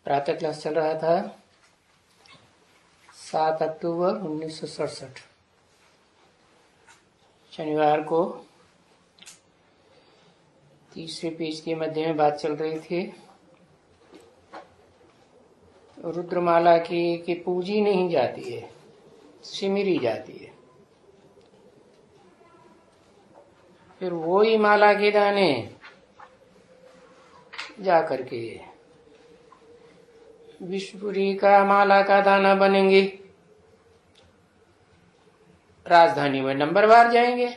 प्रातः क्लास चल रहा था 7 अक्टूबर 1967 शनिवार को। तीसरे पेज के मध्य में बात चल रही थी रुद्रमाला की पूजी नहीं जाती है, सिमरी जाती है। फिर वो ही माला के दाने जा करके विश्वपुरी का माला का दाना बनेंगे, राजधानी में नंबरवार जाएंगे।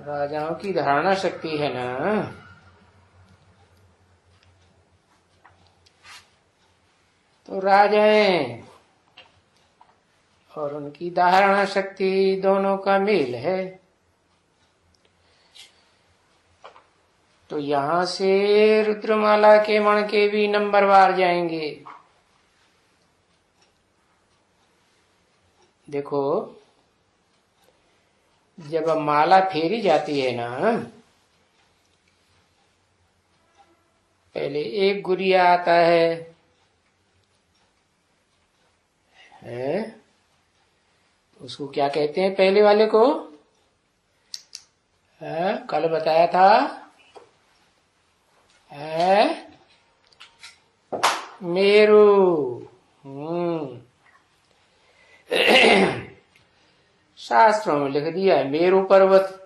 राजाओं की धारणा शक्ति है ना, तो राजाएं और उनकी धारणा शक्ति दोनों का मेल है। तो यहां से रुद्रमाला के मण के भी नंबरवार जाएंगे। देखो, जब माला फेरी जाती है ना, पहले एक गुरिया आता है, उसको क्या कहते हैं पहले वाले को? कल बताया था, मेरू। शास्त्रों में लिख दिया है मेरू पर्वत।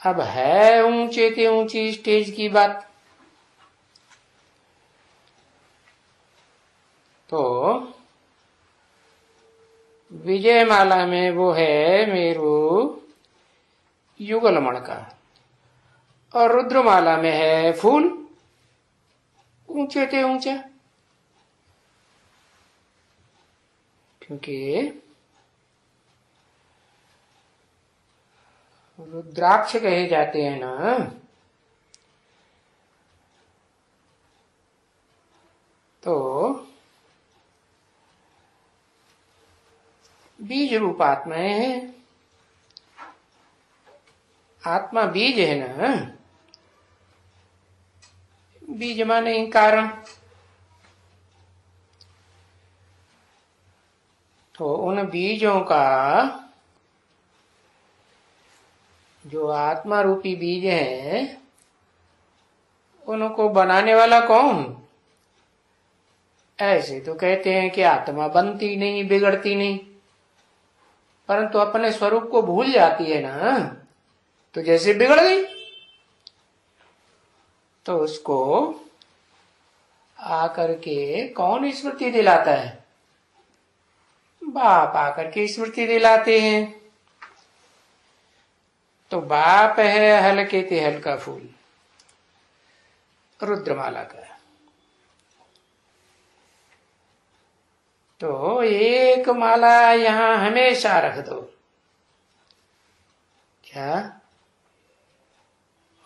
अब है ऊंचे से ऊंची स्टेज की बात। तो विजयमाला में वो है मेरू युगलमण का, और रुद्रमाला में है फूल ऊंचे से ऊंचा। क्योंकि रुद्राक्ष कहे जाते हैं ना, तो बीज रूप आत्माएं हैं। आत्मा बीज है ना, बीज माने कारण। तो उन बीजों का जो आत्मा रूपी बीज है, उनको बनाने वाला कौन? ऐसे तो कहते हैं कि आत्मा बनती नहीं, बिगड़ती नहीं, परंतु अपने स्वरूप को भूल जाती है ना, तो जैसे बिगड़ गई। तो उसको आकर के कौन स्मृति दिलाता है? बाप आकर के स्मृति दिलाते हैं। तो बाप है हल्के ते हल्का फूल, रुद्रमाला का। तो एक माला यहां हमेशा रख दो। क्या?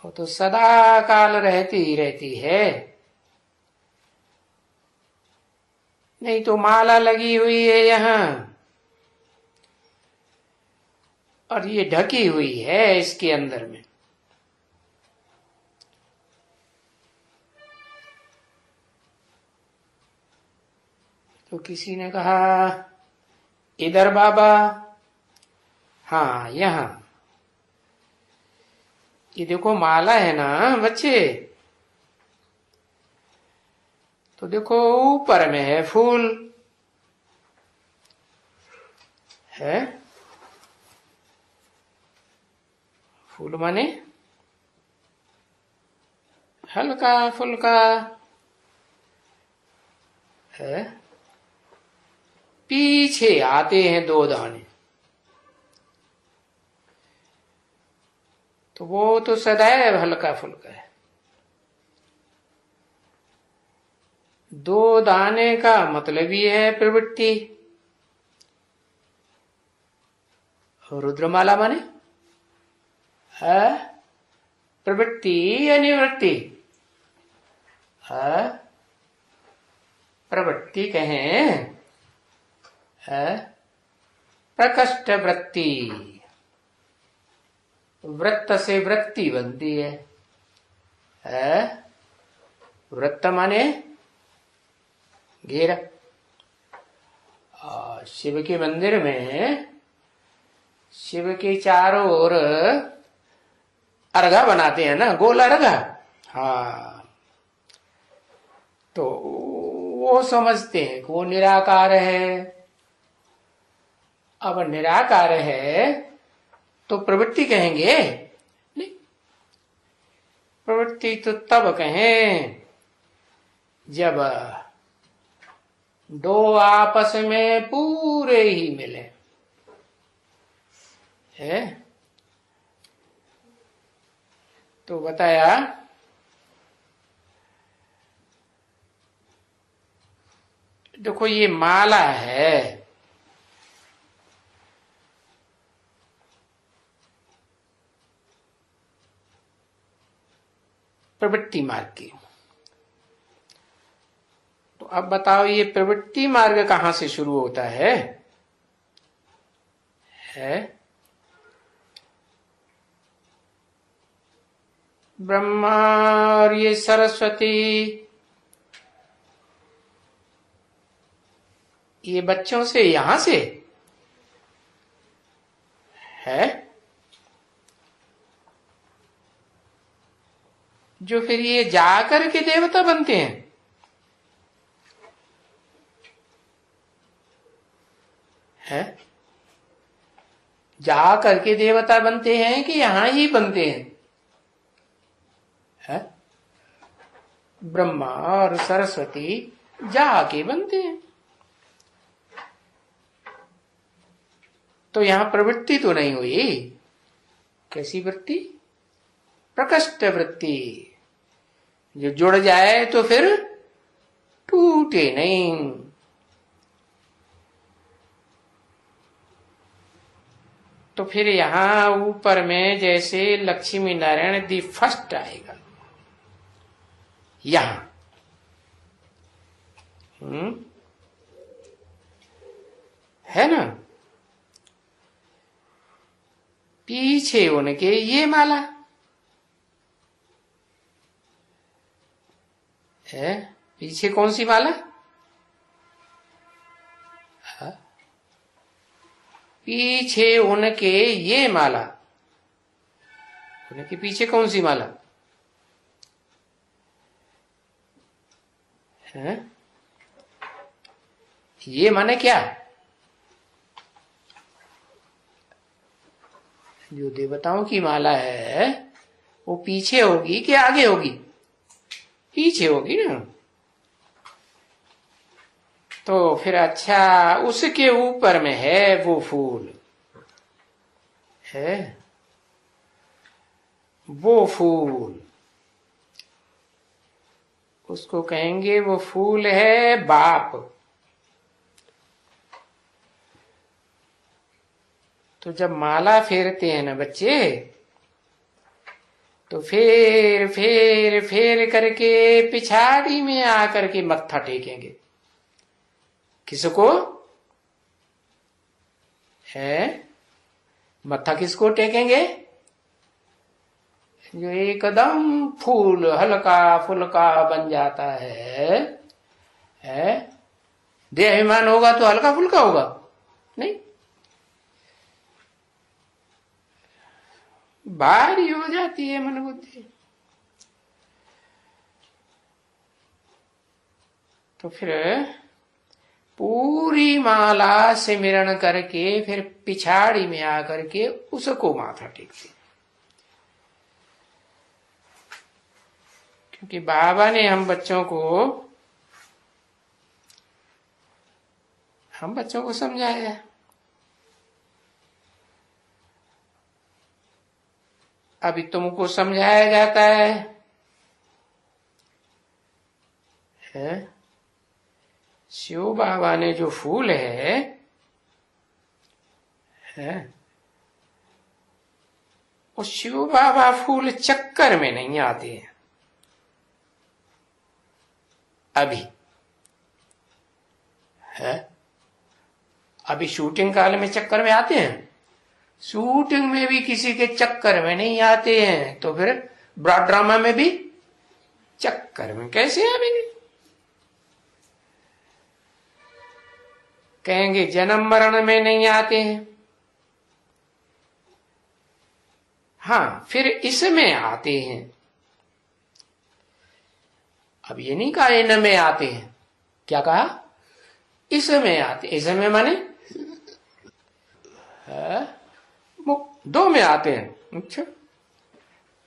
वो तो सदा काल रहती ही रहती है। नहीं तो माला लगी हुई है यहां, और ये ढकी हुई है इसके अंदर में। तो किसी ने कहा इधर बाबा, हाँ यहां ये देखो माला है ना बच्चे, तो देखो ऊपर में है फूल है। फूल माने हल्का फुल्का है। पीछे आते हैं 2 दाने, तो वो तो सदैव हल्का फुल्का है। 2 दाने का मतलब ही है प्रवृत्ति। रुद्रमाला माने है प्रवृत्ति या निवृत्ति? है प्रवृत्ति कहें, है प्रकष्ट वृत्ति। वृत्त से वृत्ति बनती है? वृत्त माने घेरा। शिव के मंदिर में शिव के चारों ओर अर्घा बनाते हैं ना, गोल अर्घा। हाँ, तो वो समझते हैं कि वो निराकार है। अब निराकार है तो प्रवृत्ति कहेंगे? नहीं, प्रवृत्ति तो तब कहें जब दो आपस में पूरे ही मिले है। तो बताया देखो ये माला है, प्रवृत्ति मार्ग की। तो अब बताओ ये प्रवृत्ति मार्ग कहां से शुरू होता है? ब्रह्मा और ये सरस्वती, ये बच्चों से यहां से है जो फिर ये जाकर के देवता बनते हैं। जा करके देवता बनते हैं कि यहां ही बनते हैं? ब्रह्मा और सरस्वती जाके बनते हैं। तो यहां प्रवृत्ति तो नहीं हुई। कैसी वृत्ति? प्रकृष्ट वृत्ति, जो जुड़ जाए तो फिर टूटे नहीं। तो फिर यहां ऊपर में जैसे लक्ष्मी नारायण दी फर्स्ट आएगा यहां। है ना? पीछे उनके ये माला है। पीछे कौन सी माला? पीछे उनके ये माला। उनके पीछे कौन सी माला है? ये माने क्या? जो देवताओं की माला है वो पीछे होगी कि आगे होगी? पीछे होगी ना। तो फिर अच्छा, उसके ऊपर में है वो फूल है। वो फूल उसको कहेंगे, वो फूल है बाप। तो जब माला फेरते हैं ना बच्चे, तो फेर फेर फेर करके पिछाड़ी में आकर के मत्था टेकेंगे। किसको है? मत्था किसको टेकेंगे? जो एकदम फूल हल्का फुल्का बन जाता है। देहाभिमान होगा तो हल्का फुल्का होगा? नहीं, भारी हो जाती है मन बुद्धि। तो फिर पूरी माला सिमरण करके फिर पिछाड़ी में आकर के उसको माथा टेकते। क्योंकि बाबा ने हम बच्चों को समझाया। अभी तुमको समझाया जाता है शिव बाबा ने जो फूल है वो शिव बाबा फूल चक्कर में नहीं आते हैं। अभी शूटिंग काल में चक्कर में आते हैं? शूटिंग में भी किसी के चक्कर में नहीं आते हैं, तो फिर ब्रॉड ड्रामा में भी चक्कर में कैसे आएंगे? कहेंगे जन्म मरण में नहीं आते हैं। हाँ, फिर इसमें आते हैं। अब ये नहीं कहा इनमें आते हैं, क्या कहा? इसमें आते। इसमें माने दो में आते हैं। अच्छा,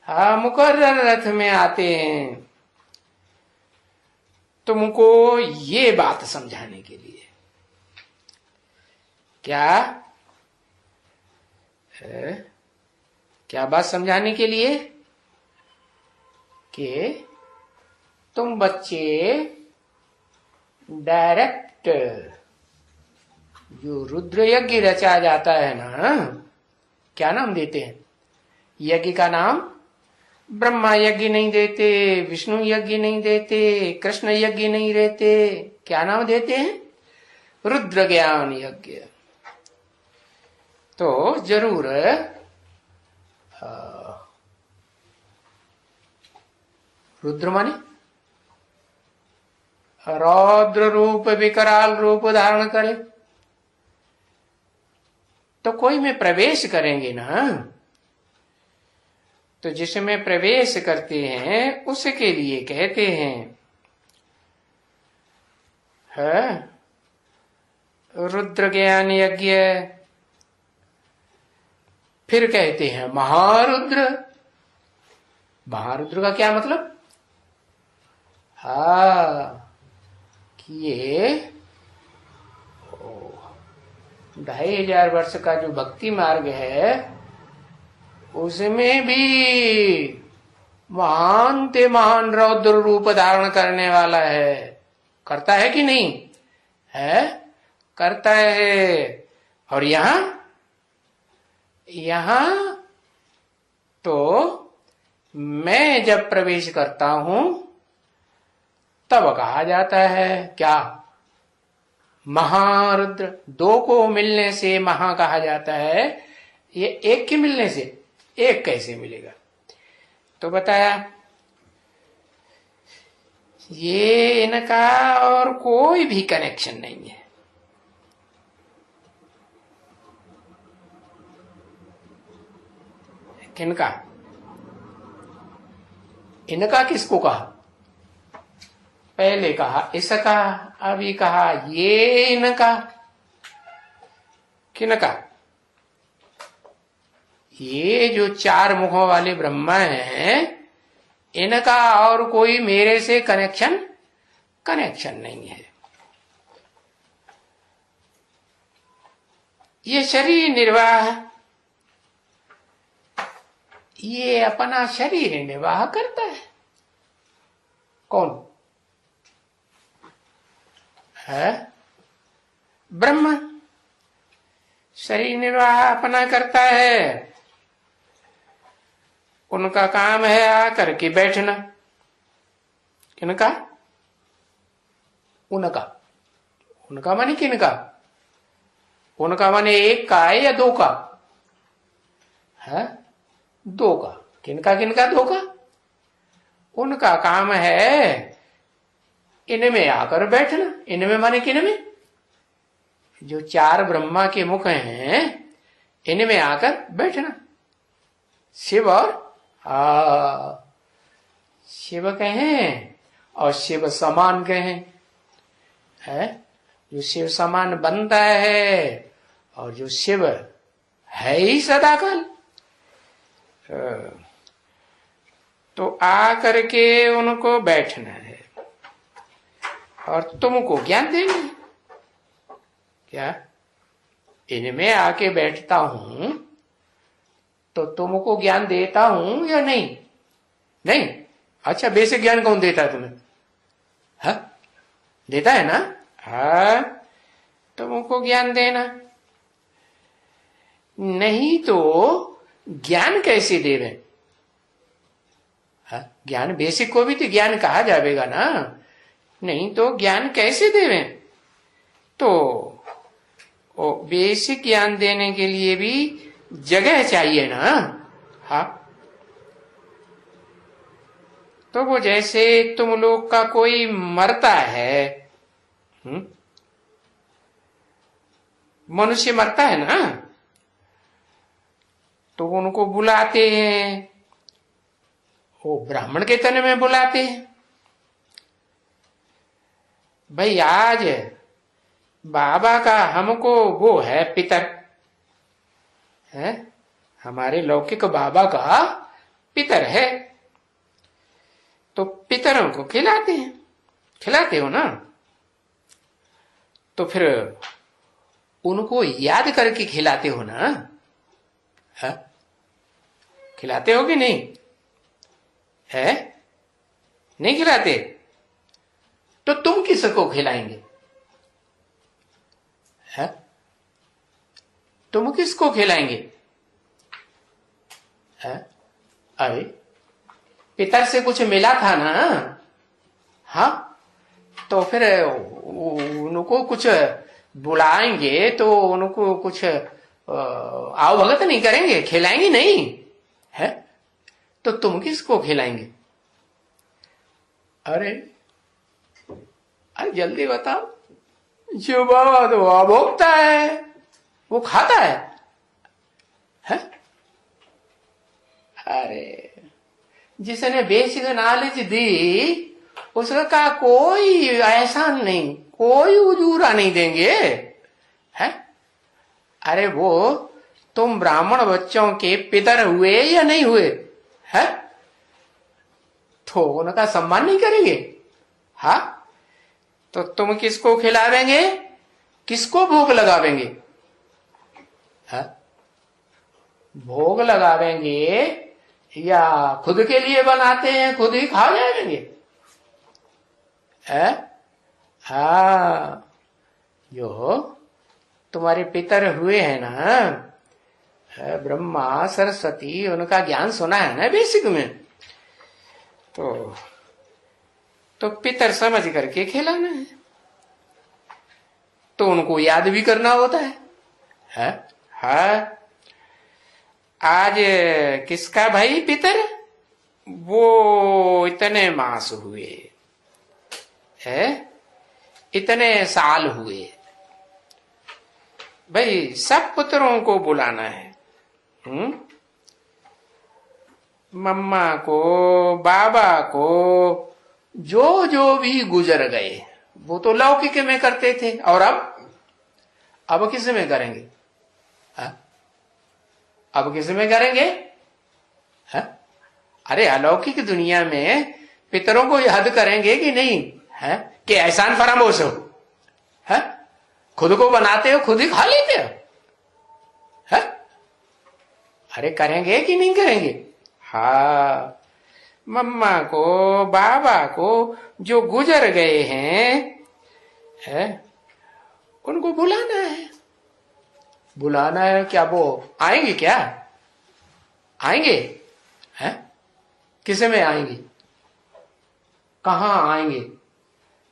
हाँ, मुकर्रर रथ में आते हैं। तुमको ये बात समझाने के लिए। क्या बात समझाने के लिए? कि तुम बच्चे डायरेक्ट जो रुद्र यज्ञ रचा जाता है ना, क्या नाम देते हैं? यज्ञ का नाम ब्रह्मा यज्ञ नहीं देते, विष्णु यज्ञ नहीं देते, कृष्ण यज्ञ नहीं देते। क्या नाम देते हैं? रुद्र ज्ञान यज्ञ। तो जरूर रुद्र माने रौद्र रूप विकराल रूप धारण करे, तो कोई में प्रवेश करेंगे ना, तो जिसमें प्रवेश करते हैं उसके लिए कहते हैं रुद्र ज्ञान यज्ञ। फिर कहते हैं महारुद्र। महारुद्र का क्या मतलब? कि ये 2500 वर्ष का जो भक्ति मार्ग है उसमें भी महान ते महान रौद्र रूप धारण करने वाला है। करता है कि नहीं है? करता है। और यहां तो मैं जब प्रवेश करता हूं तब कहा जाता है क्या? महारुद्र। दो को मिलने से महा कहा जाता है, ये एक के मिलने से एक कैसे मिलेगा? तो बताया ये इनका और कोई भी कनेक्शन नहीं है। किनका? इनका किसको कहा? पहले कहा इसका, अभी कहा ये इनका। किनका? ये जो 4 मुखों वाले ब्रह्मा हैं, इनका और कोई मेरे से कनेक्शन नहीं है। ये शरीर निर्वाह, ये अपना शरीर निर्वाह करता है। कौन है? ब्रह्मा। शरीर निर्वाह अपना करता है। उनका काम है आकर के बैठना। किनका? उनका माने किनका? उनका माने एक का है या दो का है? 2 का। किनका 2 का? उनका काम है इनमें आकर बैठना। इनमें माने किनमें? जो 4 ब्रह्मा के मुख हैं इनमें आकर बैठना। शिव और शिव कहें और शिव समान कहें, है जो शिव समान बनता है और जो शिव है ही सदाकाल। तो आकर के उनको बैठना है और तुमको ज्ञान देंगे। क्या? इनमें आके बैठता हूं तो तुमको ज्ञान देता हूं या नहीं? नहीं। अच्छा, बेसिक ज्ञान कौन देता है तुम्हें? हा? देता है ना? हाँ, तुमको ज्ञान देना। नहीं तो ज्ञान कैसे देवे? हाँ, ज्ञान बेसिक को भी तो ज्ञान कहा जाएगा ना। नहीं तो ज्ञान कैसे देवे? तो बेसिक ज्ञान देने के लिए भी जगह चाहिए ना। हाँ, तो वो जैसे तुम लोग का कोई मरता है, मनुष्य मरता है ना, तो उनको बुलाते हैं, वो ब्राह्मण के तन में बुलाते हैं। भाई आज बाबा का हमको वो है पितर है, हमारे लौकिक बाबा का पितर है, तो पितरों को खिलाते हैं, खिलाते हो ना, तो फिर उनको याद करके खिलाते हो ना। है? खिलाते हो कि नहीं है? नहीं खिलाते तो तुम किसको खिलाएंगे? है? तुम किसको खिलाएंगे? है? अरे पितर से कुछ मिला था ना। हाँ, तो फिर उनको कुछ बुलाएंगे तो उनको कुछ आओ भगत नहीं करेंगे, खिलाएंगे नहीं है, तो तुम किसको खिलाएंगे? अरे जल्दी बताओ। जो बाबा तो वो भोगता है, वो खाता है? अरे जिसने बेसिक नॉलेज दी उसका कोई एहसान नहीं, कोई उजूरा नहीं देंगे है। अरे वो तुम ब्राह्मण बच्चों के पितर हुए या नहीं हुए है, तो उनका सम्मान नहीं करेंगे? हाँ, तो तुम किसको खिलावेंगे, किसको भोग लगावेंगे? है? भोग लगावेंगे या खुद के लिए बनाते हैं, खुद ही खा जाएंगे? है? हाँ, जो तुम्हारे पितर हुए हैं ना, ब्रह्मा सरस्वती, उनका ज्ञान सुना है ना बेसिक में, तो पितर समझ करके खिलाना है, तो उनको याद भी करना होता है? हाँ, आज किसका भाई पितर, वो इतने मास हुए है, इतने साल हुए, भाई सब पुत्रों को बुलाना है। मम्मा को, बाबा को, जो जो भी गुजर गए वो तो लौकिक में करते थे, और अब किस में करेंगे? अब किस में करेंगे? अरे अलौकिक दुनिया में पितरों को याद करेंगे कि नहीं है, कि एहसान फरामोश हो है, खुद को बनाते हो, खुद ही खा लेते हो है? अरे करेंगे कि नहीं करेंगे? हाँ, मम्मा को, बाबा को जो गुजर गए हैं उनको बुलाना है। बुलाना है क्या? वो आएंगे क्या? आएंगे हैं? किस में आएंगे? कहां आएंगे?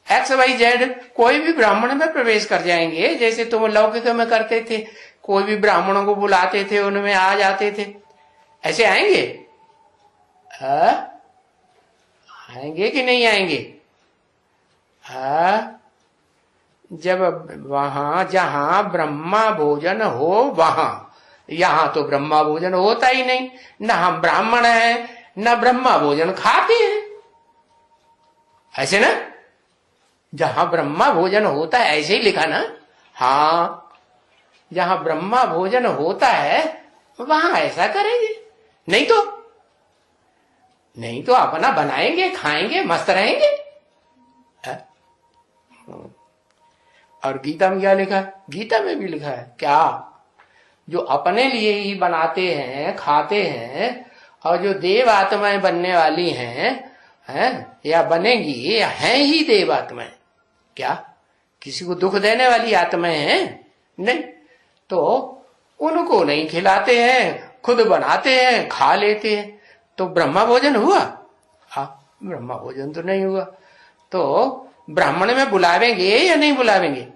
एक्स वाई जेड कोई भी ब्राह्मण में प्रवेश कर जाएंगे, जैसे तुम लौकिक में करते थे, कोई भी ब्राह्मणों को बुलाते थे, उनमें आ जाते थे, ऐसे आएंगे? आएंगे कि नहीं आएंगे? जब वहां जहां ब्रह्मा भोजन हो वहां, यहां तो ब्रह्मा भोजन होता ही नहीं, न हम ब्राह्मण हैं न ब्रह्मा भोजन खाते हैं, ऐसे ना? जहां ब्रह्मा भोजन होता है, ऐसे ही लिखा ना। हाँ, जहां ब्रह्मा भोजन होता है वहां ऐसा करेंगे, नहीं तो अपना बनाएंगे, खाएंगे, मस्त रहेंगे। और गीता में क्या लिखा है? गीता में भी लिखा है क्या? जो अपने लिए ही बनाते हैं, खाते हैं, और जो देव आत्माएं बनने वाली हैं या बनेंगी, या हैं ही देव आत्माएं, क्या किसी को दुख देने वाली आत्माएं हैं? नहीं, तो उनको नहीं खिलाते हैं, खुद बनाते हैं, खा लेते हैं, तो ब्रह्मा भोजन हुआ? हाँ, ब्रह्मा भोजन तो नहीं हुआ। तो ब्राह्मण में बुलावेंगे या नहीं बुलावेंगे?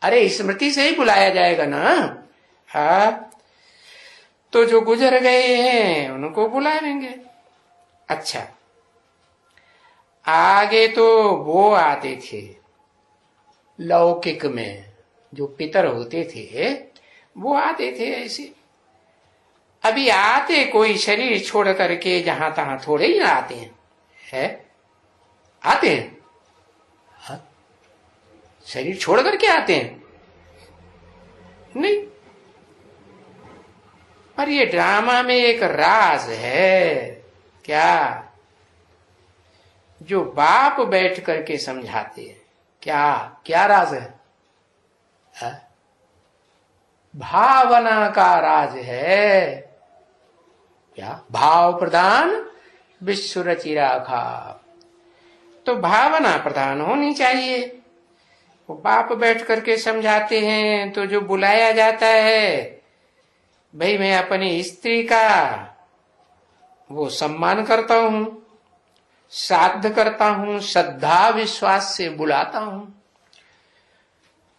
अरे स्मृति से ही बुलाया जाएगा ना। हाँ, तो जो गुजर गए हैं उनको बुलाएंगे। अच्छा, आगे तो वो आते थे लौकिक में, जो पितर होते थे वो आते थे ऐसे। अभी आते कोई शरीर छोड़ करके जहां तहां थोड़े ही ना आते हैं, है? आते हैं? हाँ? शरीर छोड़ करके आते हैं? नहीं। पर ये ड्रामा में एक राज है क्या, जो बाप बैठ करके समझाते हैं। क्या क्या राज है? हा? भावना का राज है। क्या? भाव प्रधान विश्व रचि राखा। तो भावना प्रधान होनी चाहिए। वो बाप बैठ करके समझाते हैं तो जो बुलाया जाता है, भाई मैं अपनी स्त्री का वो सम्मान करता हूं, श्राद्ध करता हूं, श्रद्धा विश्वास से बुलाता हूं,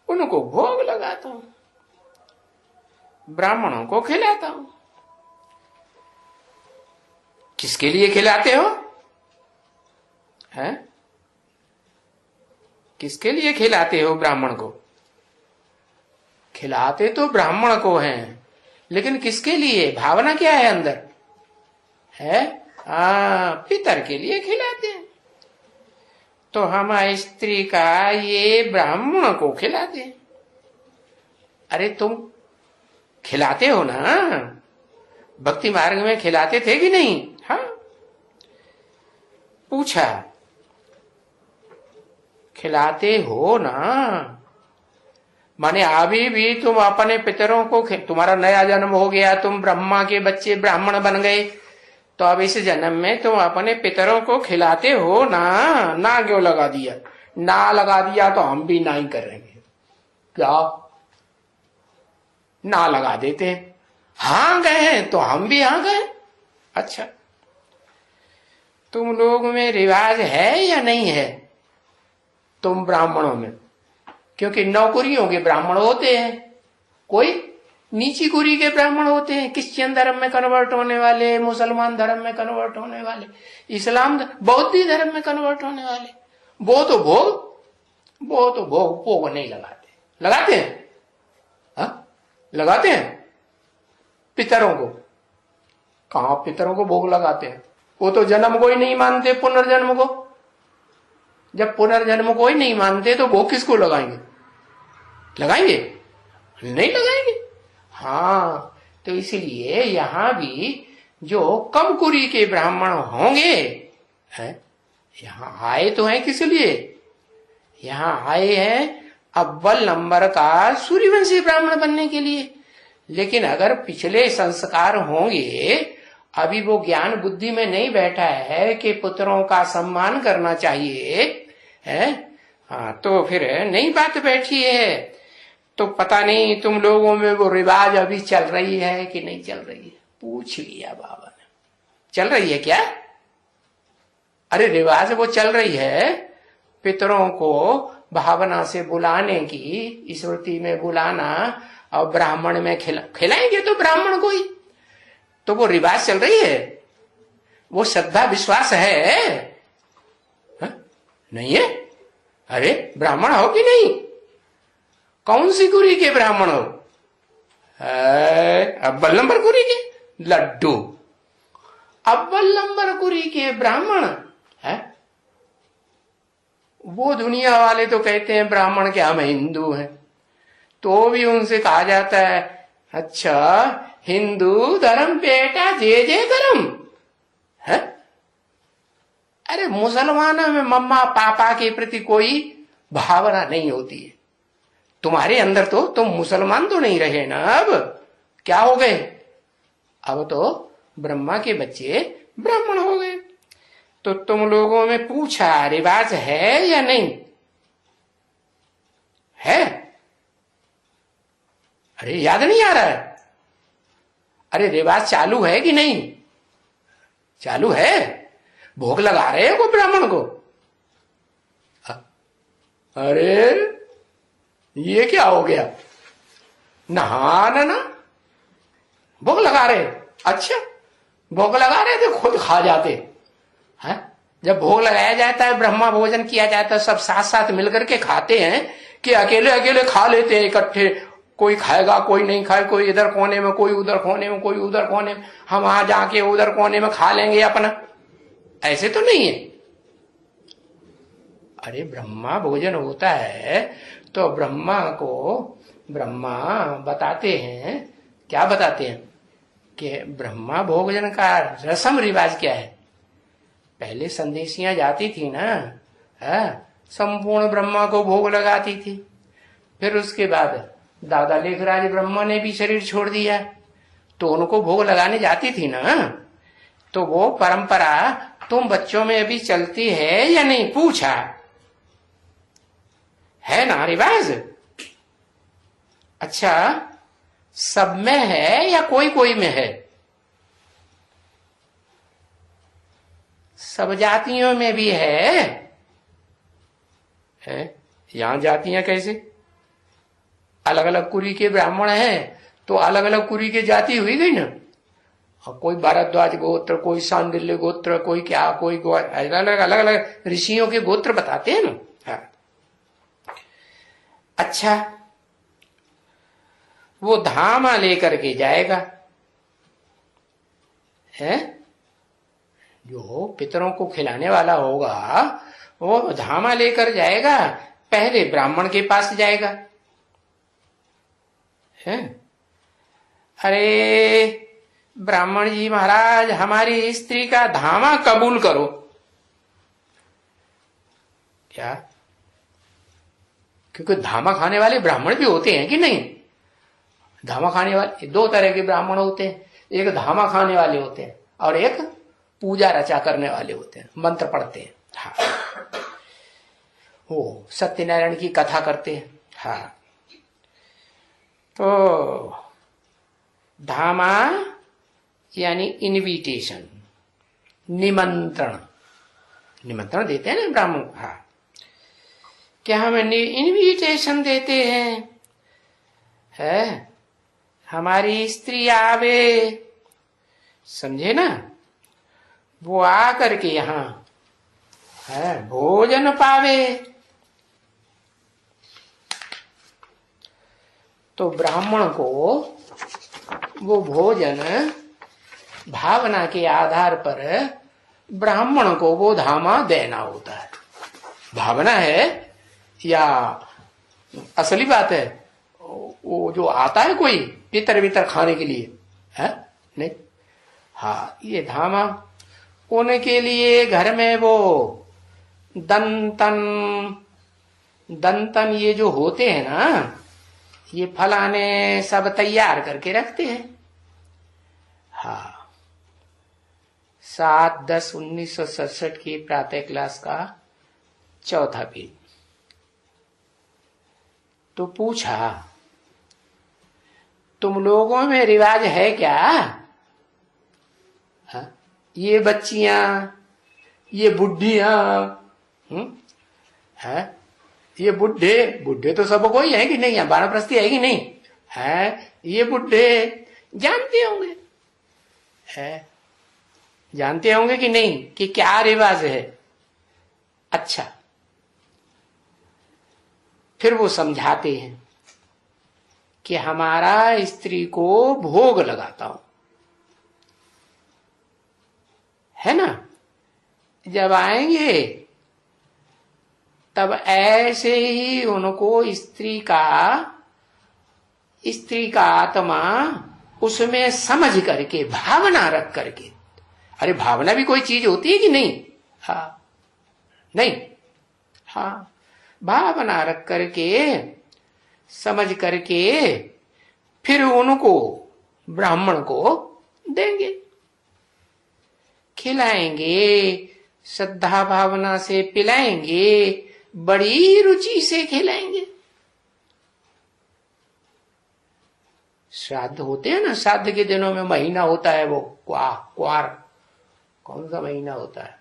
उनको भोग लगाता हूं, ब्राह्मणों को खिलाता हूं। किसके लिए खिलाते हो? हैं? किसके लिए खिलाते हो ब्राह्मण को? खिलाते तो ब्राह्मण को हैं, लेकिन किसके लिए? भावना क्या है अंदर? है पितर के लिए खिलाते हैं। तो हम स्त्री का ये ब्राह्मण को खिलाते हैं। अरे तुम खिलाते हो ना, भक्ति मार्ग में खिलाते थे कि नहीं? हाँ, पूछा खिलाते हो ना, माने अभी भी तुम अपने पितरों को, तुम्हारा नया जन्म हो गया, तुम ब्रह्मा के बच्चे ब्राह्मण बन गए, तो अब इस जन्म में तुम अपने पितरों को खिलाते हो ना। ना क्यों लगा दिया? ना लगा दिया तो हम भी ना ही करेंगे। क्या? ना लगा देते हैं। हाँ गए हैं तो हम भी हाँ गए। अच्छा, तुम लोग में रिवाज है या नहीं है? तुम ब्राह्मणों में, क्योंकि नौकरियों के ब्राह्मण होते हैं, कोई नीची कुरी के ब्राह्मण होते हैं, क्रिश्चियन धर्म में कन्वर्ट होने वाले, मुसलमान धर्म में कन्वर्ट होने वाले, इस्लाम बौद्ध धर्म में कन्वर्ट होने वाले। वो तो भोग नहीं लगाते। लगाते हैं? हाँ? लगाते हैं पितरों को। कहां पितरों को भोग लगाते हैं? वो तो जन्म को ही नहीं मानते, पुनर्जन्म को। जब पुनर्जन्म को ही नहीं मानते तो भोग किसको लगाएंगे? लगाएंगे? नहीं लगाएंगे। हाँ, तो इसीलिए यहां भी जो कम कुरी के ब्राह्मण होंगे, है, यहां आए तो हैं किस लिए? यहां आए हैं अव्वल नंबर का सूर्यवंशी ब्राह्मण बनने के लिए। लेकिन अगर पिछले संस्कार होंगे, अभी वो ज्ञान बुद्धि में नहीं बैठा है कि पुत्रों का सम्मान करना चाहिए, है, हाँ, तो फिर नई बात बैठी है। तो पता नहीं तुम लोगों में वो रिवाज अभी चल रही है कि नहीं चल रही है? पूछ लिया बाबा ने। चल रही है क्या? अरे रिवाज वो चल रही है, पितरों को भावना से बुलाने की, स्मृति में बुलाना, और ब्राह्मण में खिलाएंगे तो ब्राह्मण को ही, तो वो रिवाज चल रही है। वो श्रद्धा विश्वास है? हा? नहीं है? अरे ब्राह्मण हो कि नहीं? कौन सी कुरी के ब्राह्मण हो? अव्वल नंबर कुरी के लड्डू, अव्वल नंबर कुरी के ब्राह्मण है। वो दुनिया वाले तो कहते हैं ब्राह्मण के हम हिंदू हैं, तो भी उनसे कहा जाता है अच्छा हिंदू धर्म बेटा जे जे धर्म है। अरे मुसलमानों में मम्मा पापा के प्रति कोई भावना नहीं होती है। तुम्हारे अंदर तो तुम मुसलमान तो नहीं रहे ना, अब क्या हो गए? अब तो ब्रह्मा के बच्चे ब्राह्मण हो गए। तो तुम लोगों में पूछा रिवाज है या नहीं है? अरे याद नहीं आ रहा है? अरे रिवाज चालू है कि नहीं? चालू है। भोग लगा रहे हो को ब्राह्मण को? अरे ये क्या हो गया? नहाना ना, भोग लगा रहे? अच्छा, भोग लगा रहे थे, खुद खा जाते हैं। जब भोग लगाया जाता है, ब्रह्मा भोजन किया जाता है, सब साथ साथ मिलकर के खाते हैं कि अकेले अकेले खा लेते हैं इकट्ठे? कोई खाएगा, कोई नहीं खाए, कोई इधर कोने में, कोई उधर कोने में, कोई उधर कोने में, हम वहां जाके उधर कोने में खा लेंगे अपना, ऐसे तो नहीं है। अरे ब्रह्मा भोजन होता है तो ब्रह्मा बताते हैं, क्या बताते हैं कि ब्रह्मा भोजन का रस्म रिवाज क्या है। पहले संदेशियां जाती थी ना, संपूर्ण ब्रह्मा को भोग लगाती थी। फिर उसके बाद दादा लेखराज ब्रह्मा ने भी शरीर छोड़ दिया, तो उनको भोग लगाने जाती थी ना। तो वो परंपरा तुम बच्चों में अभी चलती है या नहीं, पूछा है ना रिवाज? अच्छा, सब में है या कोई कोई में है? सब जातियों में भी है? यहां जातियां कैसे? अलग अलग कुरी के ब्राह्मण हैं तो अलग अलग कुरी के जाति हुई गई ना। कोई भारद्वाज गोत्र, कोई सांडिल्य गोत्र, कोई क्या, कोई अलग अलग ऋषियों के गोत्र बताते हैं ना। हाँ। अच्छा, वो धामा लेकर के जाएगा, है जो पितरों को खिलाने वाला होगा, वो धामा लेकर जाएगा, पहले ब्राह्मण के पास जाएगा। है अरे ब्राह्मण जी महाराज, हमारी स्त्री का धामा कबूल करो। क्या? क्योंकि धामा खाने वाले ब्राह्मण भी होते हैं कि नहीं? धामा खाने वाले दो तरह के ब्राह्मण होते हैं, एक धामा खाने वाले होते हैं और एक पूजा रचा करने वाले होते हैं, मंत्र पढ़ते हैं। हाँ, वो सत्यनारायण की कथा करते हैं। हाँ, तो धामा यानी इनविटेशन, निमंत्रण, निमंत्रण देते हैं ना ब्राह्मण। हाँ, क्या हम इनविटेशन देते हैं, है हमारी स्त्री आवे, समझे ना, वो आकर के यहां है भोजन पावे। तो ब्राह्मण को वो भोजन भावना के आधार पर ब्राह्मण को वो धामा देना होता है। भावना है या असली बात है? वो जो आता है कोई पितर वितर खाने के लिए, है नहीं। हाँ, ये धामा उनके लिए घर में वो दंतन ये जो होते हैं ना, ये फलाने सब तैयार करके रखते हैं। हाँ, 7/10/1967 की प्रातः क्लास का चौथा पेज। तो पूछा, तुम लोगों में रिवाज है क्या? हा? ये बच्चियां, ये बुढ़ियां, है ये बुढ़े तो सब कोई है कि नहीं है, वानप्रस्थी है कि नहीं है? ये बुढ़े जानते होंगे, है जानते होंगे कि नहीं कि क्या रिवाज है। अच्छा, फिर वो समझाते हैं कि हमारा स्त्री को भोग लगाता हूं, है ना। जब आएंगे तब ऐसे ही उनको स्त्री का आत्मा उसमें समझ करके, भावना रख करके, अरे भावना भी कोई चीज होती है कि नहीं? हाँ, नहीं, हाँ, भावना रख करके, समझ करके, फिर उनको ब्राह्मण को देंगे, खिलाएंगे, श्रद्धा भावना से पिलाएंगे, बड़ी रुचि से खिलाएंगे। श्राद्ध होते हैं ना, श्राद्ध के दिनों में महीना होता है वो क्वार, कौन सा महीना होता है?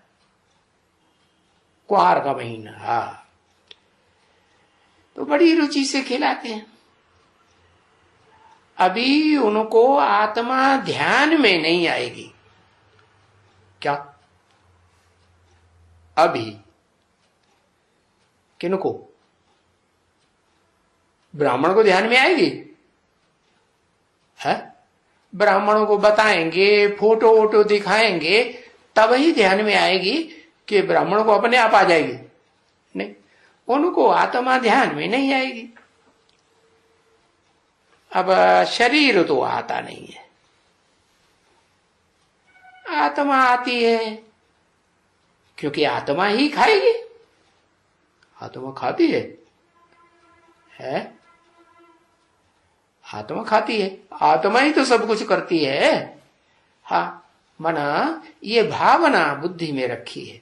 क्वार का महीना। हाँ, तो बड़ी रुचि से खिलाते हैं। अभी उनको आत्मा ध्यान में नहीं आएगी। क्या? अभी किनको? ब्राह्मण को ध्यान में आएगी? है? ब्राह्मणों को बताएंगे, फोटो वोटो दिखाएंगे, तब ही ध्यान में आएगी कि ब्राह्मण को अपने आप आ जाएगी? नहीं, उनको आत्मा ध्यान में नहीं आएगी। अब शरीर तो आता नहीं है, आत्मा आती है, क्योंकि आत्मा ही खाएगी। आत्मा खाती है? आत्मा खाती है, आत्मा ही तो सब कुछ करती है। हाँ, मना ये भावना बुद्धि में रखी है,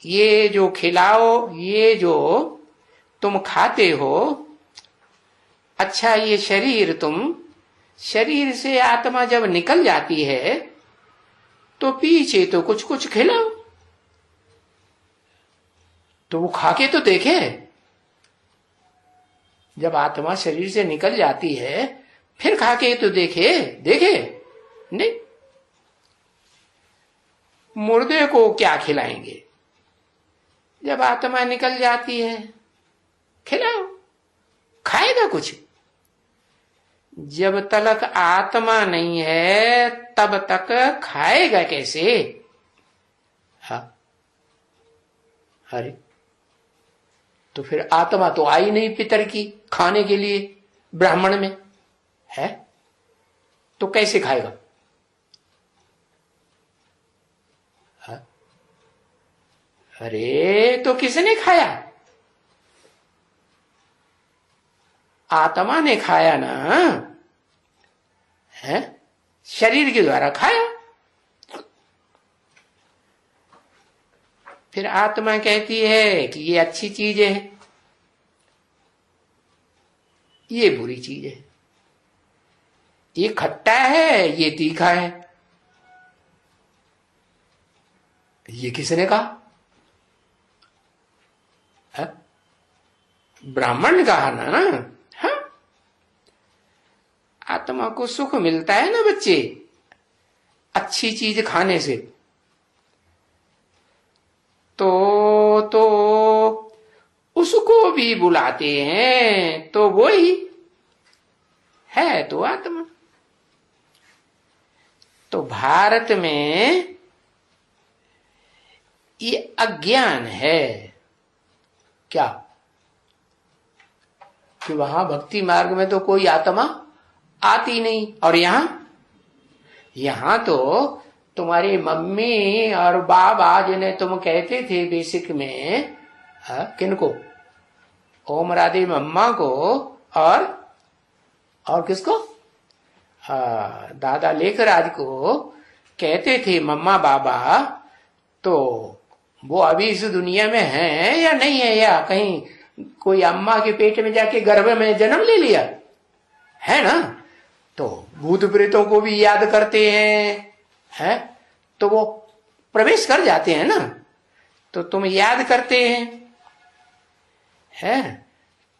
ये जो खिलाओ, ये जो तुम खाते हो, अच्छा ये शरीर, तुम शरीर से आत्मा जब निकल जाती है तो पीछे तो कुछ कुछ खिलाओ, तो वो खाके तो देखे। जब आत्मा शरीर से निकल जाती है फिर खाके तो देखे नहीं। मुर्दे को क्या खिलाएंगे? जब आत्मा निकल जाती है खिलाओ, खाएगा कुछ? जब तक आत्मा नहीं है तब तक खाएगा कैसे? हाँ, अरे तो फिर आत्मा तो आई नहीं पितर की खाने के लिए ब्राह्मण में है, तो कैसे खाएगा? हाँ? अरे तो किसने खाया? आत्मा ने खाया ना, है? शरीर के द्वारा खाया। फिर आत्मा कहती है कि ये अच्छी चीज है, ये बुरी चीज है, ये खट्टा है, ये तीखा है। ये किसने कहा? ब्राह्मण ने कहा ना। हाँ, आत्मा को सुख मिलता है ना बच्चे अच्छी चीज खाने से, तो उसको भी बुलाते हैं, तो वो ही है तो आत्मा। तो भारत में ये अज्ञान है क्या कि वहां भक्ति मार्ग में तो कोई आत्मा आती नहीं, और यहां तो तुम्हारी मम्मी और बाबा जिन्हें तुम कहते थे बेसिक में, किनको? ओम राधे मम्मा को और किसको? दादा लेखराज को कहते थे मम्मा बाबा, तो वो अभी इस दुनिया में है या नहीं है, या कहीं कोई अम्मा के पेट में जाके गर्भ में जन्म ले लिया है ना? तो भूत प्रेतों को भी याद करते हैं, तो वो प्रवेश कर जाते हैं ना, तो तुम याद करते हैं,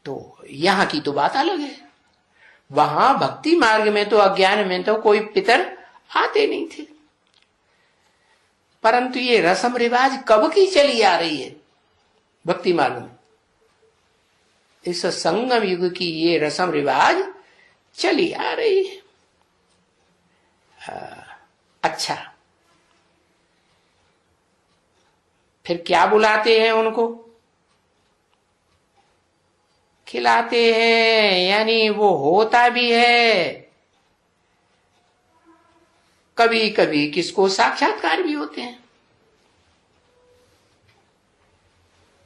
तो यहां की तो बात अलग है। वहां भक्ति मार्ग में तो अज्ञान में तो कोई पितर आते नहीं थे, परंतु ये रस्म रिवाज कब की चली आ रही है भक्ति मार्ग में? इस संगम युग की ये रस्म रिवाज चली आ रही है। अच्छा, फिर क्या बुलाते हैं उनको? खिलाते हैं, यानी वो होता भी है, कभी कभी किसको साक्षात्कार भी होते हैं।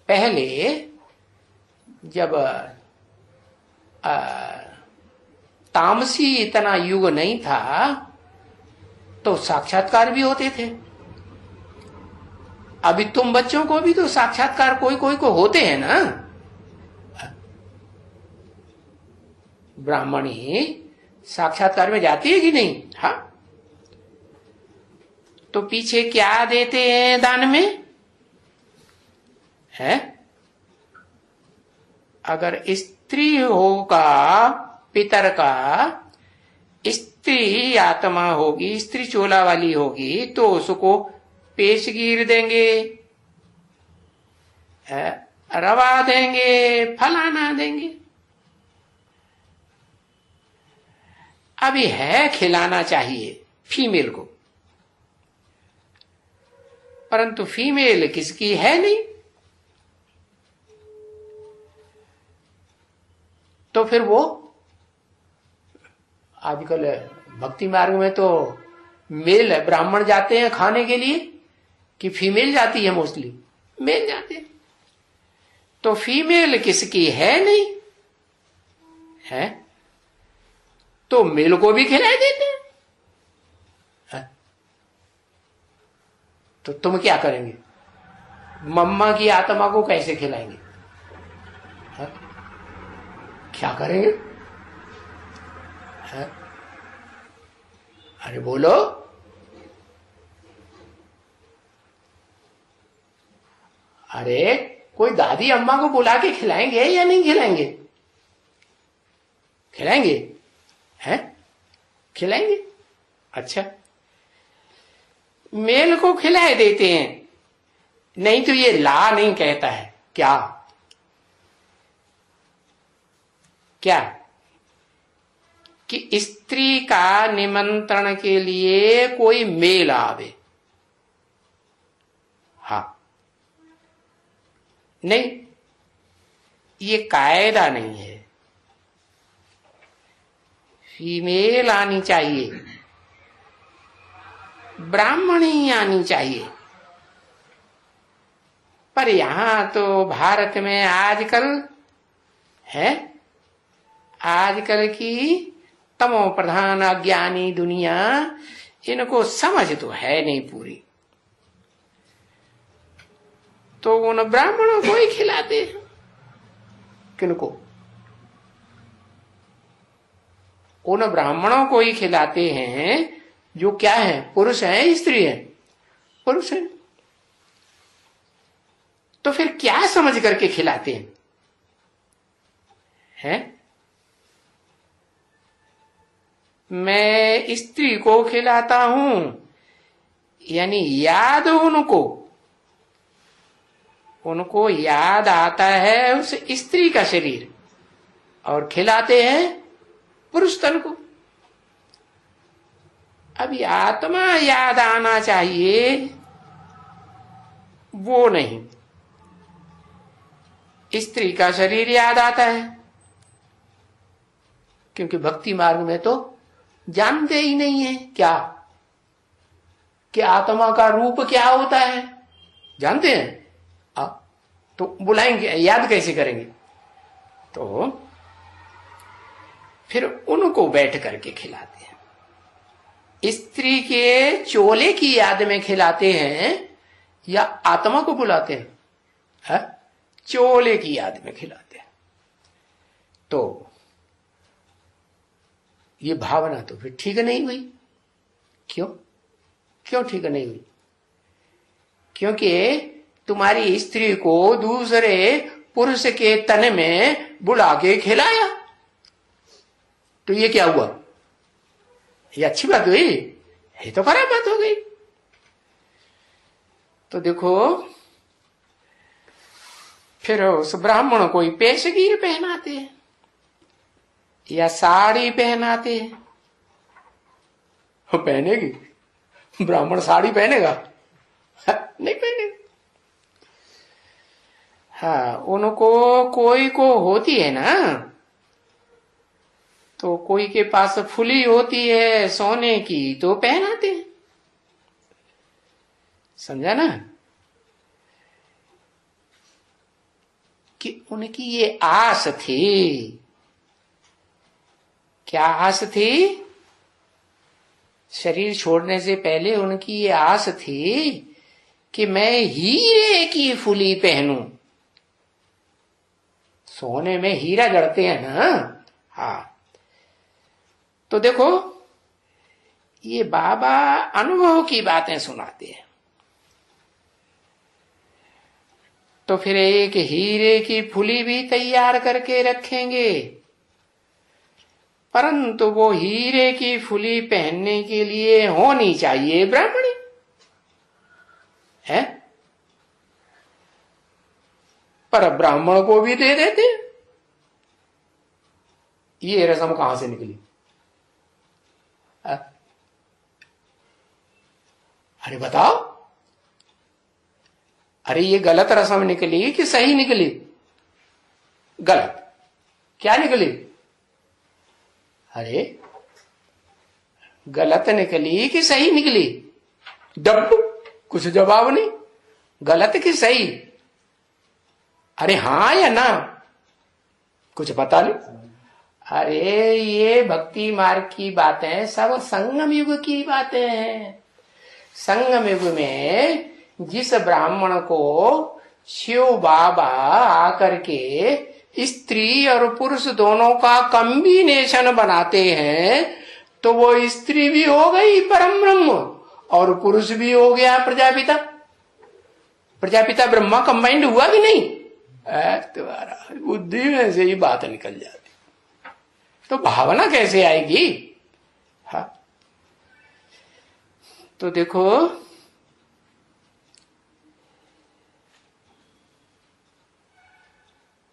पहले जब तामसी इतना युग नहीं था तो साक्षात्कार भी होते थे। अभी तुम बच्चों को भी तो साक्षात्कार कोई कोई को होते हैं ना। ब्राह्मणी साक्षात्कार में जाती है कि नहीं? हाँ, तो पीछे क्या देते हैं दान में? है अगर स्त्री होगा पितर का स्त्री आत्मा होगी, स्त्री चोला वाली होगी, तो उसको पेशगीर देंगे, रवा देंगे, फलाना देंगे। अभी है खिलाना चाहिए फीमेल को, परंतु फीमेल किसकी है नहीं, तो फिर वो आजकल भक्ति मार्ग में तो मेल ब्राह्मण जाते हैं खाने के लिए कि फीमेल जाती है, मोस्टली मेल जाते हैं। तो फीमेल किसकी है नहीं है, तो मेल को भी खिला देते हैं। तो तुम क्या करेंगे, मम्मा की आत्मा को कैसे खिलाएंगे, है? क्या करेंगे, है? अरे बोलो, अरे कोई दादी अम्मा को बुला के खिलाएंगे या नहीं खिलाएंगे, खिलाएंगे, हैं? खिलाएंगे। अच्छा, मेल को खिलाए देते हैं, नहीं तो ये ला नहीं कहता है क्या, क्या कि स्त्री का निमंत्रण के लिए कोई मेल आवे, हाँ नहीं, ये कायदा नहीं है, फीमेल आनी चाहिए, ब्राह्मणी आनी चाहिए। पर यहां तो भारत में आजकल है, आजकल की तमो प्रधान अज्ञानी दुनिया, इनको समझ तो है नहीं पूरी, तो उन ब्राह्मणों को ही खिलाते हैं। किनको, उन ब्राह्मणों को ही खिलाते हैं जो क्या है, पुरुष है स्त्री है, पुरुष है। तो फिर क्या समझ करके खिलाते हैं, हैं? मैं स्त्री को खिलाता हूं, यानी याद उनको याद आता है उस स्त्री का शरीर, और खिलाते हैं पुरुष तन को। अभी आत्मा याद आना चाहिए, वो नहीं, स्त्री का शरीर याद आता है, क्योंकि भक्ति मार्ग में तो जानते ही नहीं है क्या कि आत्मा का रूप क्या होता है, जानते हैं तो बुलाएंगे, याद कैसे करेंगे, तो फिर उनको बैठ करके खिलाते हैं। स्त्री के चोले की याद में खिलाते हैं या आत्मा को बुलाते हैं, है? चोले की याद में खिलाते हैं। तो ये भावना तो फिर ठीक नहीं हुई। क्यों ठीक नहीं हुई? क्योंकि तुम्हारी स्त्री को दूसरे पुरुष के तन में बुला के खिलाया, तो ये क्या हुआ? ये अच्छी बात हुई? ये तो खराब बात हो गई। तो देखो, फिर उस ब्राह्मण को पेशगीर पहनाते हैं या साड़ी पहनाते हैं। वो पहनेगी? ब्राह्मण साड़ी पहनेगा? नहीं पहनेगा। हाँ, उनको कोई को होती है ना, तो कोई के पास फुली होती है सोने की, तो पहनाते हैं, समझा ना? कि उनकी ये आस थी। क्या आस थी? शरीर छोड़ने से पहले उनकी ये आस थी कि मैं हीरे की फुली पहनूं। सोने में हीरा जड़ते हैं ना, हाँ। तो देखो, ये बाबा अनुभव की बातें सुनाते हैं। तो फिर एक हीरे की फुली भी तैयार करके रखेंगे, परंतु वो हीरे की फुली पहनने के लिए होनी चाहिए ब्राह्मणी है, पर ब्राह्मण को भी दे देते। ये रस्म कहां से निकली? अरे बताओ, अरे ये गलत रस्म निकली कि सही निकली? गलत। क्या निकली? अरे गलत निकली कि सही निकली? डब कुछ जवाब नहीं, गलत कि सही? अरे हाँ या ना, कुछ पता नहीं। अरे ये भक्ति मार्ग की बातें सब संगम युग की बातें हैं। संगम युग में जिस ब्राह्मण को शिव बाबा आकर के स्त्री और पुरुष दोनों का कॉम्बिनेशन बनाते हैं, तो वो स्त्री भी हो गई परम ब्रह्म और पुरुष भी हो गया प्रजापिता। प्रजापिता ब्रह्मा कंबाइंड हुआ कि नहीं? तुम्हारा बुद्धि में से ही बात निकल जाती, तो भावना कैसे आएगी? हाँ, तो देखो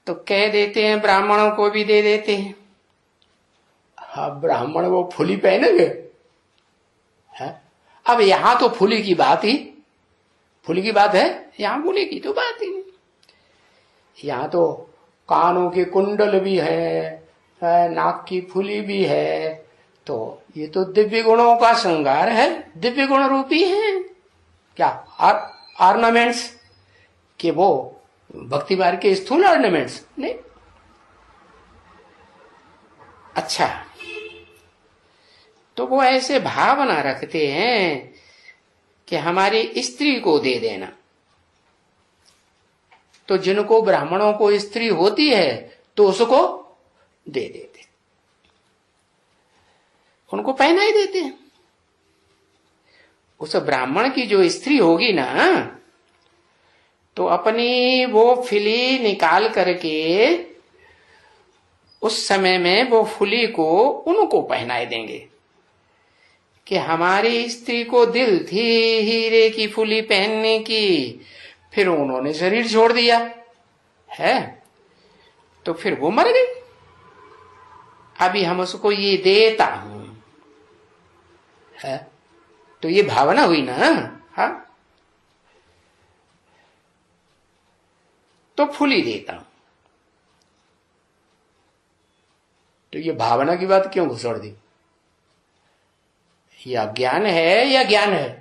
तो कह देते हैं ब्राह्मणों को भी दे देते हैं। हाँ, ब्राह्मण वो फुली पहनेंगे? अब यहां तो फुली की बात ही, फुली की बात है, यहां फुली की तो बात ही नहीं। यहां तो कानों के कुंडल भी है, नाक की फुली भी है, तो ये तो दिव्य गुणों का श्रृंगार है, दिव्य गुण रूपी है। क्या ऑर्नामेंट्स के वो भक्ति मार्ग के स्थूल ऑर्नामेंट्स नहीं। अच्छा, तो वो ऐसे भावना रखते हैं कि हमारी स्त्री को दे देना। तो जिनको ब्राह्मणों को स्त्री होती है तो उसको दे देते, उनको पहना ही देते हैं। उस ब्राह्मण की जो स्त्री होगी ना, तो अपनी वो फिली निकाल करके उस समय में वो फुली को उनको पहनाए देंगे कि हमारी स्त्री को दिल थी हीरे की फुली पहनने की, फिर उन्होंने शरीर छोड़ दिया है, तो फिर वो मर गई। अभी हम उसको ये देता हूं है, तो ये भावना हुई ना। हाँ, तो फुली देता हूं, तो ये भावना की बात क्यों घुसड़ दी? ये अज्ञान है या ज्ञान है?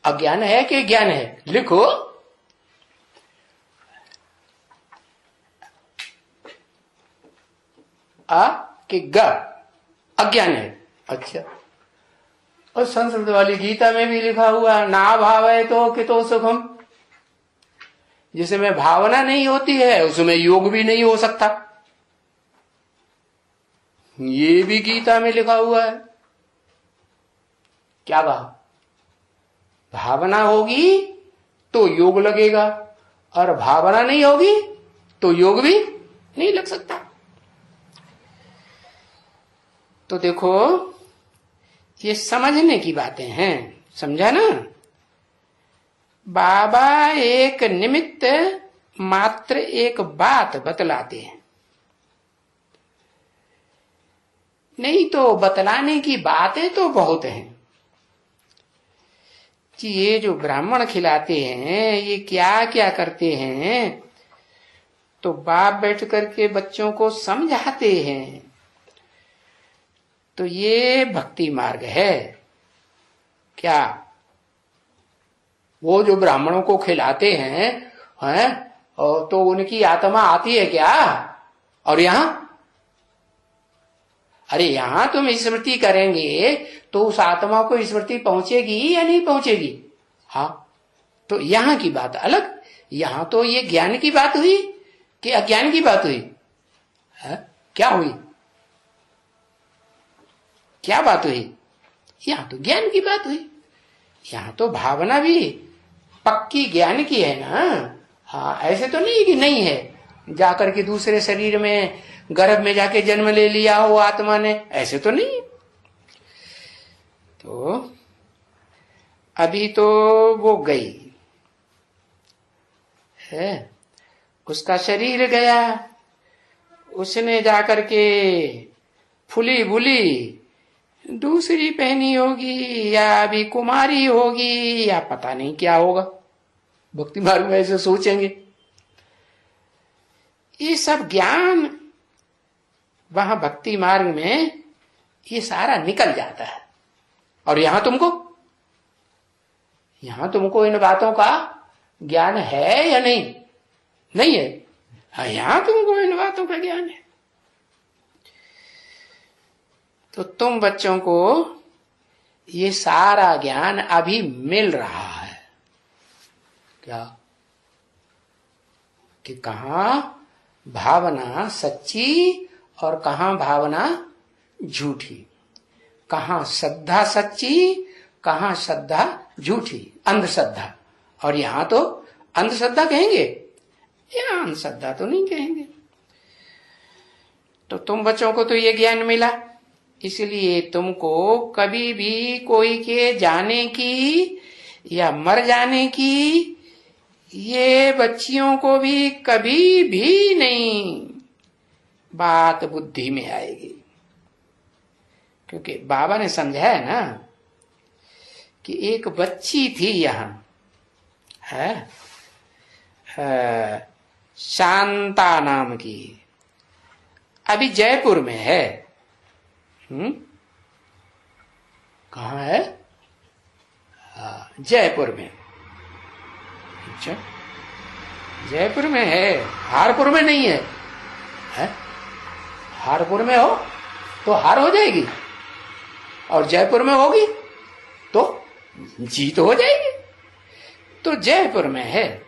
अज्ञान है कि ज्ञान है? लिखो। आ कि ग अज्ञान है। अच्छा, और संस्कृत वाली गीता में भी लिखा हुआ ना भाव है तो कितो सुखम, जिसमें भावना नहीं होती है उसमें योग भी नहीं हो सकता। ये भी गीता में लिखा हुआ है। क्या कहा? भावना होगी तो योग लगेगा, और भावना नहीं होगी तो योग भी नहीं लग सकता। तो देखो, ये समझने की बातें हैं, समझा ना? बाबा एक निमित्त मात्र एक बात बतलाते हैं, नहीं तो बतलाने की बातें तो बहुत हैं कि ये जो ब्राह्मण खिलाते हैं ये क्या क्या करते हैं। तो बाप बैठ करके बच्चों को समझाते हैं। तो ये भक्ति मार्ग है क्या? वो जो ब्राह्मणों को खिलाते हैं तो उनकी आत्मा आती है क्या? और यहां, अरे यहां तुम स्मृति करेंगे तो उस आत्मा को स्मृति पहुंचेगी या नहीं पहुंचेगी? हाँ, तो यहां की बात अलग। यहां तो ये ज्ञान की बात हुई कि अज्ञान की बात हुई? क्या हुई? क्या बात हुई? यहां तो ज्ञान की बात हुई। यहां तो भावना भी पक्की ज्ञान की है ना। हाँ, ऐसे तो नहीं कि नहीं है, जाकर के दूसरे शरीर में गर्भ में जाके जन्म ले लिया हो आत्मा ने, ऐसे तो नहीं। तो अभी तो वो गई है, उसका शरीर गया, उसने जाकर के फुली बुली दूसरी पहनी होगी, या अभी कुमारी होगी, या पता नहीं क्या होगा। भक्ति मार्ग में ऐसे सोचेंगे। ये सब ज्ञान वहां भक्ति मार्ग में ये सारा निकल जाता है। और यहां तुमको इन बातों का ज्ञान है या नहीं? नहीं है। हाँ, यहां तुमको इन बातों का ज्ञान है। तो तुम बच्चों को ये सारा ज्ञान अभी मिल रहा है। क्या? कि कहां भावना सच्ची और कहां भावना झूठी, कहां श्रद्धा सच्ची, कहां श्रद्धा झूठी, अंधश्रद्धा। और यहां तो अंधश्रद्धा कहेंगे, यहां अंधश्रद्धा तो नहीं कहेंगे। तो तुम बच्चों को तो ये ज्ञान मिला, इसलिए तुमको कभी भी कोई के जाने की या मर जाने की, ये बच्चियों को भी कभी भी नहीं बात बुद्धि में आएगी। क्योंकि बाबा ने समझाया ना कि एक बच्ची थी यहां है, शांता नाम की, अभी जयपुर में है। कहाँ है? जयपुर में। अच्छा, जयपुर में है, हारपुर में नहीं है, है? हारपुर में हो तो हार हो जाएगी, और जयपुर में होगी तो जीत हो जाएगी। तो जयपुर में है।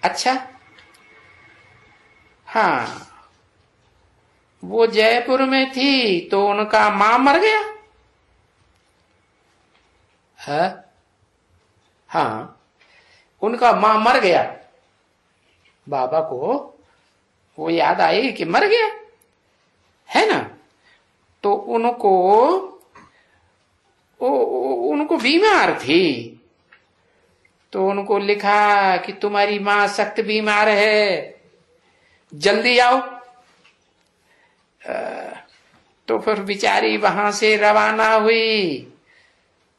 अच्छा, हाँ, वो जयपुर में थी तो उनका मां मर गया है? हाँ, उनका मां मर गया। बाबा को वो याद आई कि मर गया है ना। तो उनको बीमार थी, तो उनको लिखा कि तुम्हारी मां सख्त बीमार है, जल्दी आओ। तो फिर बेचारी वहां से रवाना हुई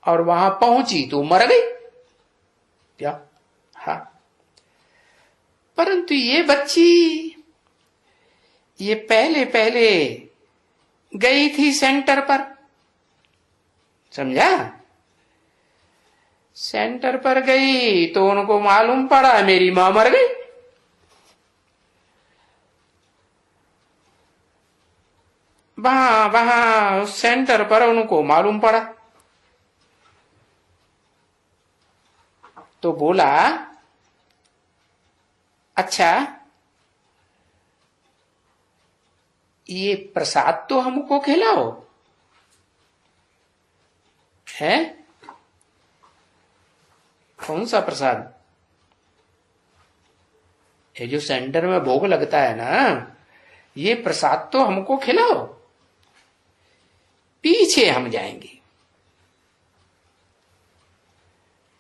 और वहां पहुंची तो मर गई। क्या? हाँ। परंतु ये बच्ची ये पहले पहले गई थी सेंटर पर, समझा? सेंटर पर गई तो उनको मालूम पड़ा मेरी मां मर गई। वहां सेंटर पर उनको मालूम पड़ा तो बोला, अच्छा ये प्रसाद तो हमको खिलाओ, है? कौन सा प्रसाद? ये जो सेंटर में भोग लगता है ना, ये प्रसाद तो हमको खिलाओ, पीछे हम जाएंगे।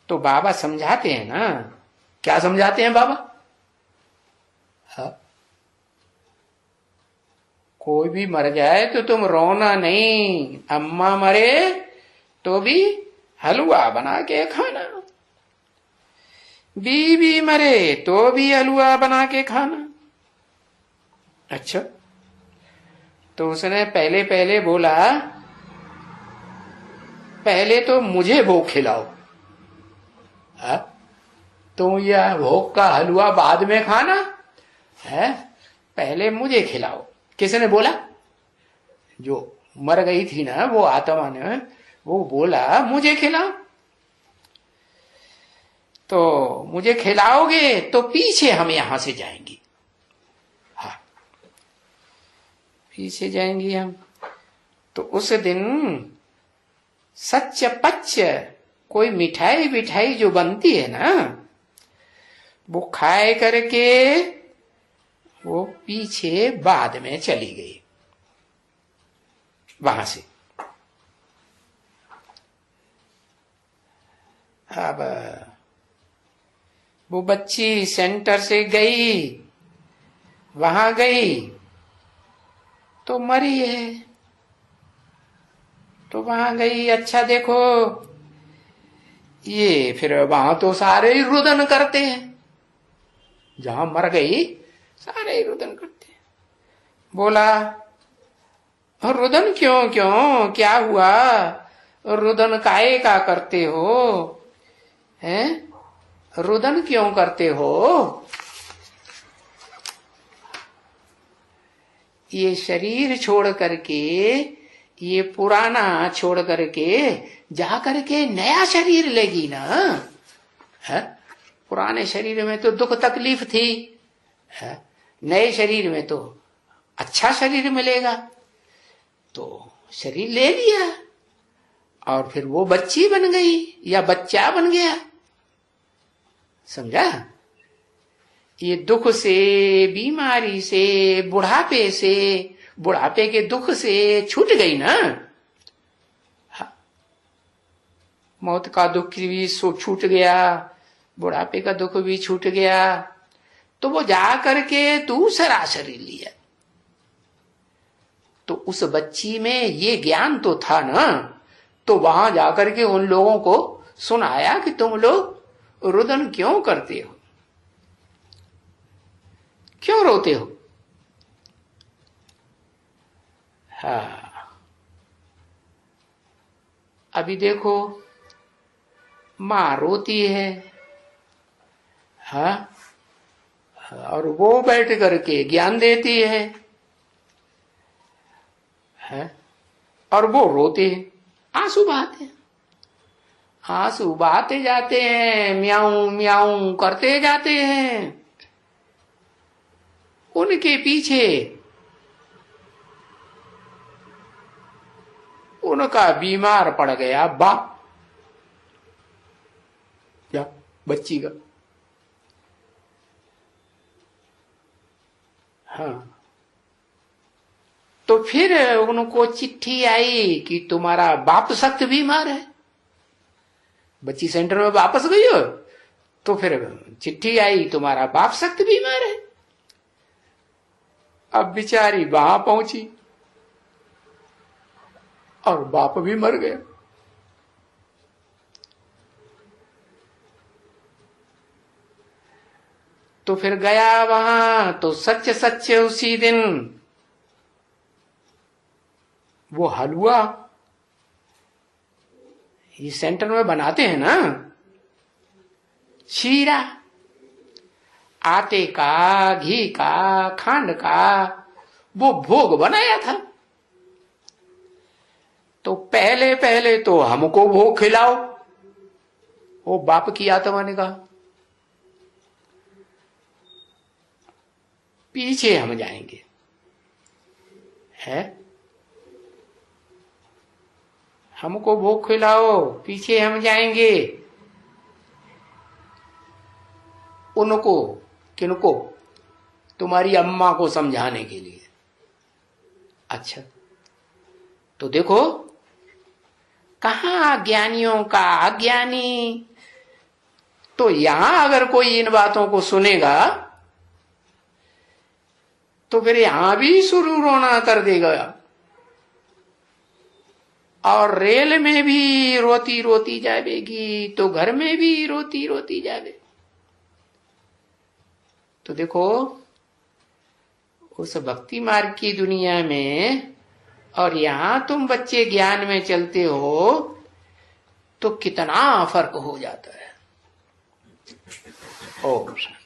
तो बाबा समझाते हैं ना, क्या समझाते हैं बाबा? हाँ? कोई भी मर जाए तो तुम रोना नहीं, अम्मा मरे तो भी हलवा बना के खाना, बीवी मरे तो भी हलवा बना के खाना। अच्छा, तो उसने पहले पहले बोला, पहले तो मुझे भोग खिलाओ, तो यह भोग का हलवा बाद में खाना है, पहले मुझे खिलाओ। किसने बोला? जो मर गई थी ना वो आत्मा ने, वो बोला मुझे खिलाओ। तो मुझे खिलाओगे तो पीछे हम यहां से जाएंगे। हाँ, पीछे जाएंगे हम। तो उस दिन सच पच कोई मिठाई विठाई जो बनती है ना, वो खाए करके वो पीछे बाद में चली गई वहां से। अब वो बच्ची सेंटर से गई, वहां गई तो मरी है। तो वहां गई, अच्छा देखो ये फिर वहां तो सारे ही रुदन करते हैं, जहां मर गई सारे ही रुदन करते हैं। बोला रुदन क्यों क्यों, क्या हुआ, रुदन काहे का करते हो, हैं रुदन क्यों करते हो। ये शरीर छोड़ करके, ये पुराना छोड़ करके जा करके नया शरीर लेगी ना, है? पुराने शरीर में तो दुख तकलीफ थी, है? नए शरीर में तो अच्छा शरीर मिलेगा। तो शरीर ले लिया और फिर वो बच्ची बन गई या बच्चा बन गया, समझा। ये दुख से, बीमारी से, बुढ़ापे से, बुढ़ापे के दुख से छूट गई ना, मौत का दुख भी छूट गया, बुढ़ापे का दुख भी छूट गया। तो वो जा करके दूसरा शरीर लिया। तो उस बच्ची में ये ज्ञान तो था ना, तो वहां जाकर के उन लोगों को सुनाया कि तुम लोग रुदन क्यों करते हो, क्यों रोते हो। हाँ, अभी देखो मां रोती है, हाँ, और वो बैठ करके ज्ञान देती है, और वो रोते हैं, आंसू बहाते हैं, आंसू बहाते जाते हैं, म्याऊं म्याऊं करते जाते हैं। उनके पीछे उनका बीमार पड़ गया बाप या बच्ची का। हाँ, तो फिर उनको चिट्ठी आई कि तुम्हारा बाप सख्त बीमार है। बच्ची सेंटर में वापस गई हो तो फिर चिट्ठी आई तुम्हारा बाप सख्त बीमार है। अब बेचारी वहां पहुंची और बाप भी मर गया। तो फिर गया वहां तो सच सच उसी दिन वो हलवा ये सेंटर में बनाते हैं ना, शीरा, आटे का, घी का, खांड का, वो भोग बनाया था। तो पहले पहले तो हमको भोग खिलाओ, वो बाप की आत्मा ने कहा, पीछे हम जाएंगे, है हमको भोग खिलाओ, पीछे हम जाएंगे। उनको, किनको, तुम्हारी अम्मा को समझाने के लिए। अच्छा, तो देखो कहां ज्ञानियों का अज्ञानी। तो यहां अगर कोई इन बातों को सुनेगा तो फिर यहां भी शुरू रोना कर देगा, और रेल में भी रोती रोती जाएगी, तो घर में भी रोती रोती जाए। तो देखो उस भक्ति मार्ग की दुनिया में और यहां तुम बच्चे ज्ञान में चलते हो तो कितना फर्क हो जाता है। ओम शांति।